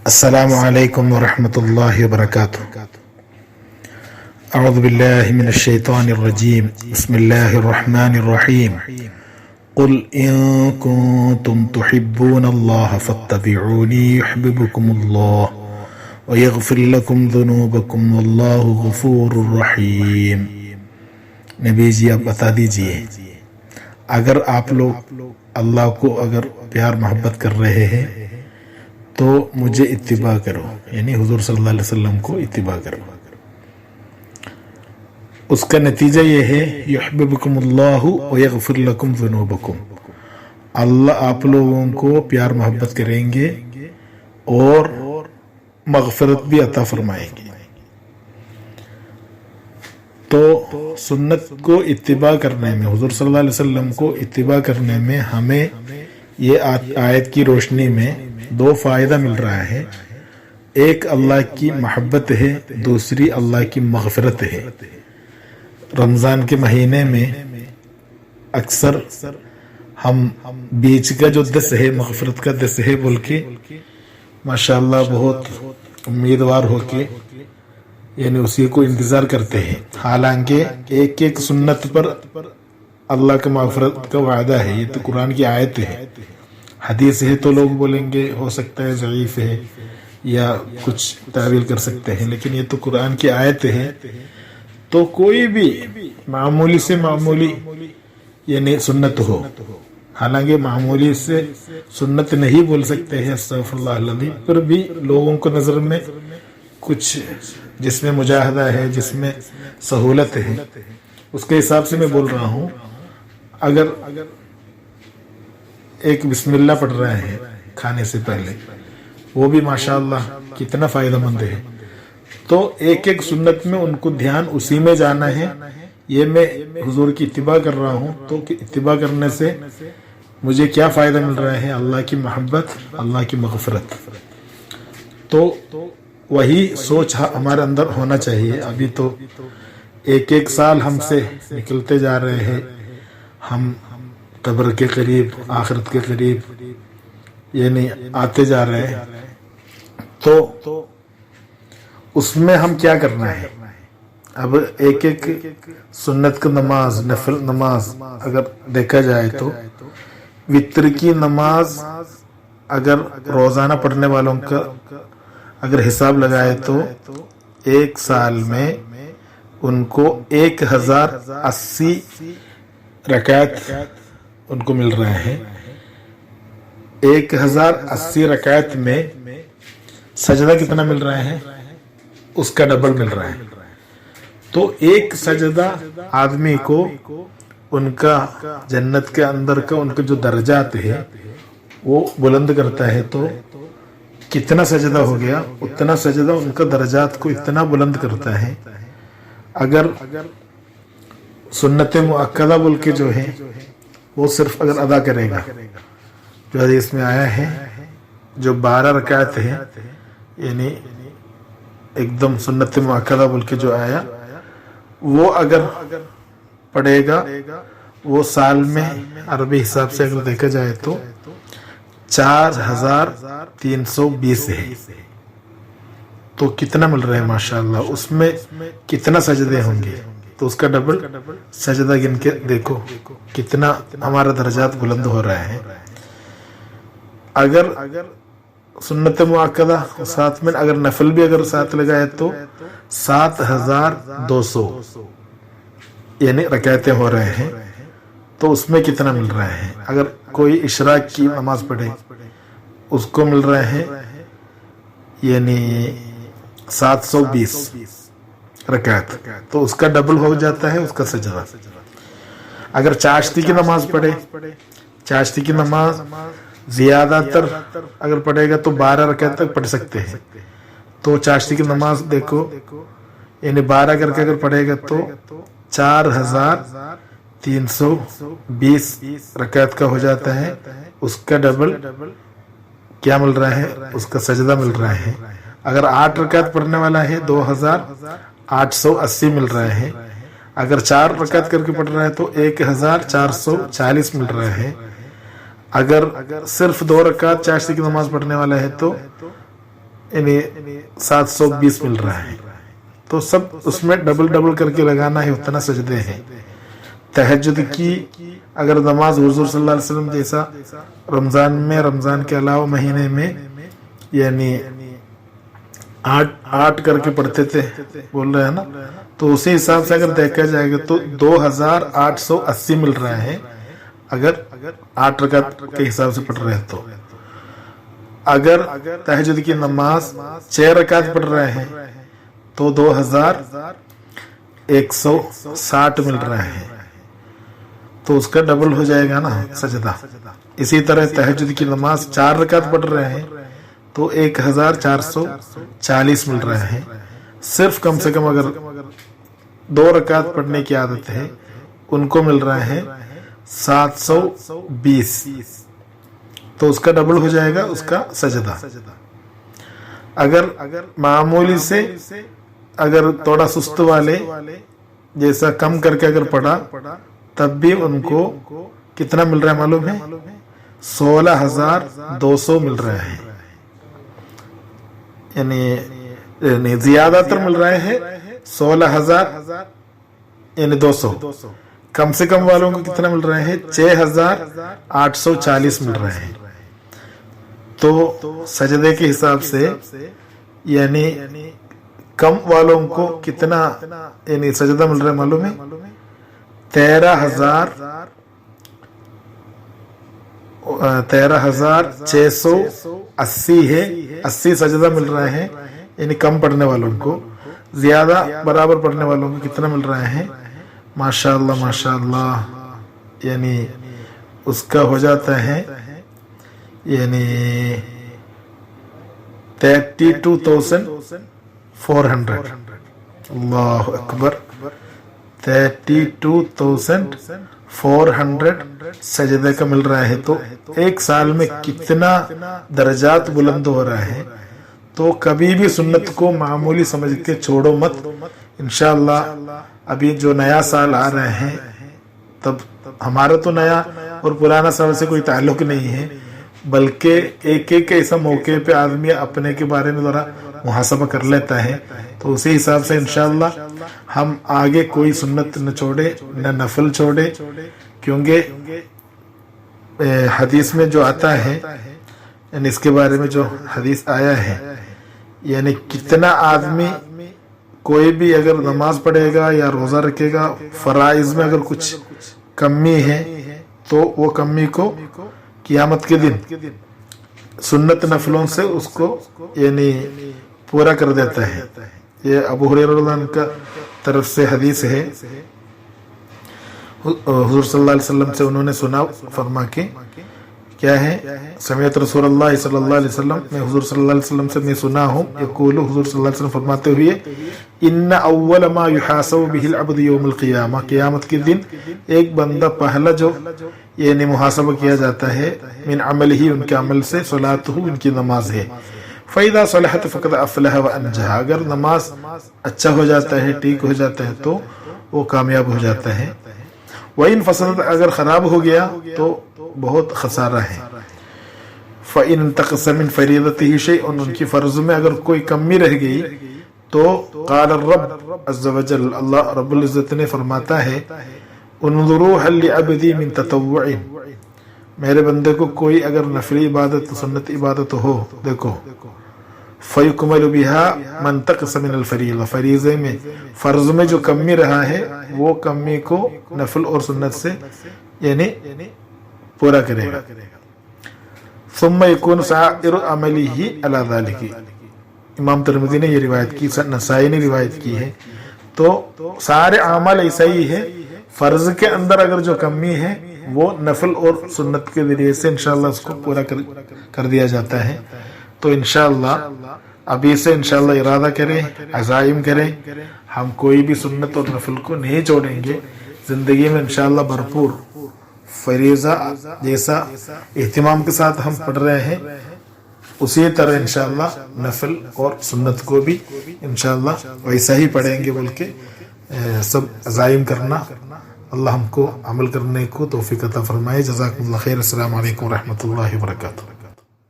السلام عليكم ورحمة الله وبركاته. أعوذ بالله من الشيطان الرجيم. بسم الله الرحمن الرحيم. قل إن كنتم تحبون الله فاتبعوني يحببكم الله ويغفر لكم ذنوبكم والله غفور رحيم. نبی جی آپ بتا دیجئے اگر آپ لوگ اللہ کو اگر پیار محبت کر رہے ہیں تو مجھے اتباع کرو، یعنی حضور صلی اللہ علیہ وسلم کو اتباع کرو. اس کا نتیجہ یہ ہے یحببکم اللہ ویغفر لکم ذنوبکم، اللہ آپ لوگوں کو پیار محبت کریں گے اور مغفرت بھی عطا فرمائیں گے. تو سنت کو اتباع کرنے میں، حضور صلی اللہ علیہ وسلم کو اتباع کرنے میں ہمیں یہ آیت کی روشنی میں دو فائدہ مل رہا ہے. ایک اللہ کی محبت ہے، دوسری اللہ کی مغفرت ہے. رمضان کے مہینے میں اکثر ہم بیچ کا جو دس ہے، مغفرت کا دس ہے بول کے ماشاءاللہ بہت امیدوار ہو کے یعنی اسی کو انتظار کرتے ہیں. حالانکہ ایک ایک سنت پر اللہ کا مغفرت کا وعدہ ہے. یہ تو قرآن کی آیت ہے، حدیث ہے تو لوگ بولیں گے ہو سکتا ہے ضعیف ہے یا کچھ تعویل کر سکتے ہیں، لیکن یہ تو قرآن کی آیت ہے. تو کوئی بھی معمولی سے معمولی یعنی سنت ہو، حالانکہ معمولی سے سنت نہیں بول سکتے ہیں استغفر اللہ العظیم، پر بھی لوگوں کو نظر میں کچھ جس میں مجاہدہ ہے، جس میں سہولت ہے، اس کے حساب سے میں بول رہا ہوں. اگر ایک بسم اللہ پڑھ رہے ہیں کھانے سے پہلے، وہ بھی ماشاءاللہ کتنا فائدہ مند ہے. تو ایک ایک سنت میں ان کو دھیان اسی میں جانا ہے. یہ میں حضور کی اتباع کر رہا ہوں تو اتباع کرنے سے مجھے کیا فائدہ مل رہا ہے؟ اللہ کی محبت، اللہ کی مغفرت. تو وہی سوچ ہمارے اندر ہونا چاہیے. ابھی تو ایک ایک سال ہم سے نکلتے جا رہے ہیں، ہم قبر کے قریب، آخرت کے قریب یعنی آتے جا رہے ہیں. تو اس میں ہم کیا کرنا ہے؟ اب ایک ایک سنت کا نماز، نفل نماز اگر دیکھا جائے تو وتر کی نماز اگر روزانہ پڑھنے والوں کا اگر حساب لگائے تو ایک سال میں ان کو 1080 رکعت ان کو مل رہے ہیں. 1080 رکعت میں سجدہ کتنا مل رہا ہے؟ اس کا ڈبل مل رہا ہے. تو ایک سجدہ آدمی کو ان کا جنت کے اندر کا ان کا جو درجات ہے وہ بلند کرتا ہے. تو کتنا سجدہ ہو گیا؟ اتنا سجدہ ان کا درجات کو اتنا بلند کرتا ہے. اگر سنت مؤکدہ بول کے جو ہے وہ صرف اگر ادا کرے گا، جو حدیث میں آیا ہے جو 12 رکعت ہے، یعنی ایک دم سنت مؤکدہ بول کے جو آیا وہ اگر پڑھے گا، وہ سال میں عربی حساب سے اگر دیکھا جائے تو 4320 ہے. تو کتنا مل رہا ہے ماشاءاللہ؟ اس میں کتنا سجدے ہوں گے؟ تو اس کا ڈبل سجدہ گن کے دیکھو کتنا ہمارا درجات بلند ہو رہا ہے. اگر سنت مؤکدہ ساتھ میں اگر نفل بھی اگر ساتھ لگائے تو 7200 یعنی رکعتیں ہو رہے ہیں. تو اس میں کتنا مل رہا ہے؟ اگر کوئی اشراق کی نماز پڑھے اس کو مل رہے ہیں یعنی 720 رکعت. تو اس کا ڈبل ہو جاتا ہے اس کا سجدہ. اگر چاشتی کی نماز پڑھے، چاشتی کی نماز زیادہ تر اگر پڑھے گا تو 12 رکعت تک پڑھ سکتے ہیں. تو چاشتی کی نماز دیکھو یعنی 12 کر کے اگر پڑھے گا تو 4320 رکعت کا ہو جاتا ہے. اس کا ڈبل کیا مل رہا ہے؟ اس کا سجدہ مل رہا ہے. اگر 8 رکعت پڑھنے والا ہے 2880 مل رہے ہیں. اگر 4 رکعت کر کے پڑھ رہا ہے تو 1440 مل رہا ہے. اگر صرف 2 رکعت چاشتی کی نماز پڑھنے والا ہے تو यानी 720 मिल रहा है। तो सब उसमें डबल डबल करके लगाना है, उतना सजदे हैं। तहज्जुद की अगर नमाज हुजूर सल्लल्लाहु अलैहि वसल्लम जैसा रमजान में, रमजान के अलावा महीने में यानी 8 करके पढ़ते थे बोल रहे हैं ना, तो उसी हिसाब से अगर देखा जाएगा तो 2880 मिल रहा है अगर 8 रकात के हिसाब से पढ़ रहे हैं। तो अगर तहज्जुद की नमाज 6 रकात पढ़ रहे हैं तो 2160 मिल रहा है, तो उसका डबल हो जाएगा ना सजदा। इसी तरह तहज्जुद की नमाज 4 रकात पढ़ रहे हैं तो 1440 मिल रहा है। सिर्फ कम से कम अगर 2 रकात पढ़ने की आदत है उनको मिल रहा है 720, तो उसका डबल हो जाएगा उसका सजदा। अगर मामूली से अगर थोड़ा सुस्त वाले जैसा कम करके अगर पढ़ा तब भी उनको कितना मिल रहा है मालूम है? 16,200 मिल रहा है, यानी ज्यादातर मिल रहा है 16,200। कम से कम वालों को कितना मिल रहा है? 6,840 मिल रहा है। तो सजदे के हिसाब से यानी कम वालों को कितना यानी सजदा मिल रहा है मालूम है? 13,680 है। 80 सजदा मिल रहा है यानी कम पढ़ने वालों को। ज्यादा बराबर पढ़ने वालों को कितना मिल रहा है? माशाअल्लाह माशाअल्लाह, यानी उसका हो जाता है यानी 32,400। अल्लाह अकबर, 32,400 सजदे का मिल रहा है। तो एक साल में कितना दर्जात बुलंद हो रहा है। तो कभी भी सुन्नत को मामूली समझ के छोड़ो मत। इंशाअल्लाह अभी जो नया साल आ रहे हैं, तब हमारा तो नया और पुराना साल से कोई ताल्लुक नहीं है, बल्कि एक ऐसा मौके पे आदमी अपने के बारे में जरा मुहासबा कर लेता है। तो उसी हिसाब से इंशाअल्लाह हम आगे कोई सुन्नत न छोड़े न नफल छोड़े, क्योंकि हदीस में जो आता है यानी इसके बारे में जो हदीस आया है, यानी कितना आदमी कोई भी अगर नमाज पढ़ेगा या रोजा रखेगा, फराइज में अगर कुछ कमी है तो वो कमी को कियामत के दिन सुन्नत नफलों से उसको यानी पूरा कर देता है। ये अबू हुरैरा रज़ियल्लाहु अन्हु का तरफ से हदीस है। हुजूर सल्लल्लाहु अलैहि वसल्लम से उन्होंने सुना फरमा के क्या है? समीअत रसूलुल्लाह सल्लल्लाहु अलैहि वसल्लम, मैं हुजूर सल्लल्लाहु अलैहि वसल्लम से मैं सुना हूँ, यक़ूलु, हुजूर सल्लल्लाहु अलैहि वसल्लम फरमाते हुए, इन्ना अव्वल मा युहासबु बिहिल अब्दु यौमुल क़ियामा, क़ियामत के दिन एक बंदा पहला जो यानी मुहासबा किया जाता है मिन अमलिही, उनके अमल से, सलातुहु, उनकी नमाज है। फ़इज़ा सलहत फ़क़द अफ़लह व अनजह, अगर नमाज अच्छा हो जाता है, ठीक हो जाता है तो वो कामयाब हो जाता है। वइन फसदत, अगर खराब हो गया तो बहुत खसारा है। फ़इन तक़स मिन फ़रीदतिही शैअन, उनकी फ़र्ज में अगर कोई कमी रह गई तो क़ाल रब अज़्ज़ व जल, अल्लाह रब्बुल इज़्ज़त ने फरमाता है, उन्ज़ुरू हल लिअब्दी मिन ततव्वुइन, मेरे बंदे को कोई अगर नफली इबादत सुन्नत इबादत हो देखो, फ़युकमलु बिहा मन तक़स मिनल फ़रीज़ा, फ़रीज़े में फ़र्ज में जो कमी रहा है वो कमी को नफल और सुन्नत से यानी पूरा करेगा। सुम्मा यकूनु साइरु अमलिही अला ज़ालिका, इमाम तिरमिज़ी ने ये रिवायत की, नसाई ने रिवायत की है। तो सारे अमाल ऐसा ही है, फर्ज के अंदर अगर जो कमी है वो नफल और सुन्नत के जरिए से इंशाअल्लाह उसको पूरा कर दिया जाता है। तो इंशाअल्लाह अभी से इंशाअल्लाह इरादा करें, अज़ाइम करें, हम कोई भी सुन्नत और नफल को नहीं छोड़ेंगे। जिंदगी में इंशाअल्लाह भरपूर फरीज़ा जैसा एहतिमाम के साथ हम पढ़ रहे हैं, उसी तरह इंशाअल्लाह नफल और सुन्नत को भी इंशाअल्लाह वैसा ही पढ़ेंगे बोल के सब अज़ाइम करना। अल्लाह हमको अमल करने को तौफीक अता फरमाए। जज़ाकुमुल्लाह खैर। अस्सलामु अलैकुम व रहमतुल्लाहि व बरकातुहू।